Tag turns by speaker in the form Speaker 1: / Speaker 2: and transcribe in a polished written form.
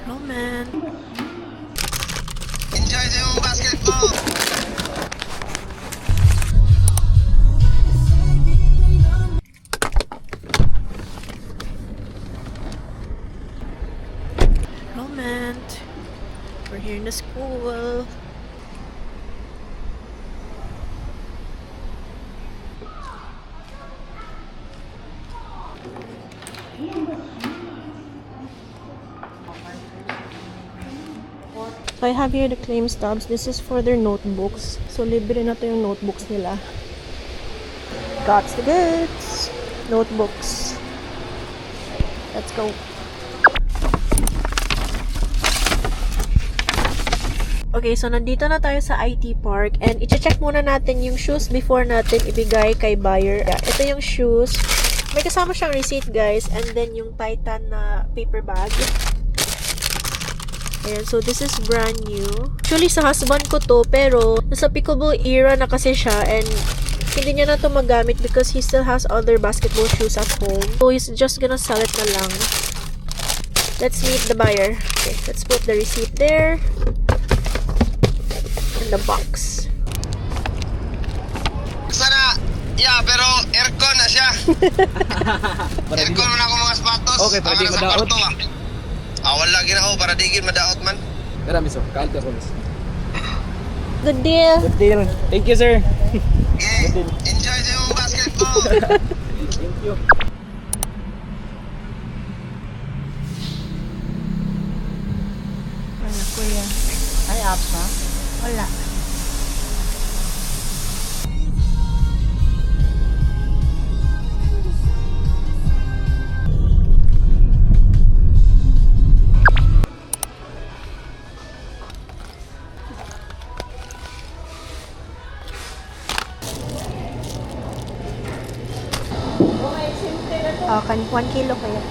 Speaker 1: Roman.
Speaker 2: Enjoy yung basketball.
Speaker 1: Roman. We're here in the school. So I have here the claim stubs. This is for their notebooks. So libre na to yung notebooks nila. Got the goods. Notebooks. Let's go. Okay, so nandito na tayo sa IT Park and i-check muna natin yung shoes before natin ibigay kay buyer. Yeah, ito yung shoes. May kasama siyang receipt, guys, and then yung Titan na paper bag. Ayan, so this is brand new. Actually, sa husband ko to, pero nasa peekaboo era na kasi siya and hindi niya na to magamit because he still has other basketball shoes at home. So he's just gonna sell it na lang. Let's meet the buyer. Okay, let's put the receipt there. In the box.
Speaker 2: Sana, yeah, pero aircon na siya. Aircon mo na ako mga sapatos.
Speaker 3: Okay, para di
Speaker 2: Ang sa
Speaker 3: madaot.
Speaker 2: kwarto, ah. Awal lagi na ako para di gid madaot man.
Speaker 3: Tara, miso. Kain ka ko, miso.
Speaker 1: Good deal.
Speaker 3: Good deal. Thank you, sir.
Speaker 2: Okay, enjoy yung basketball.
Speaker 3: Thank you.
Speaker 4: Wala, kuya. Ay, apps ha? Wala.
Speaker 1: Kan 1 kilo kaya.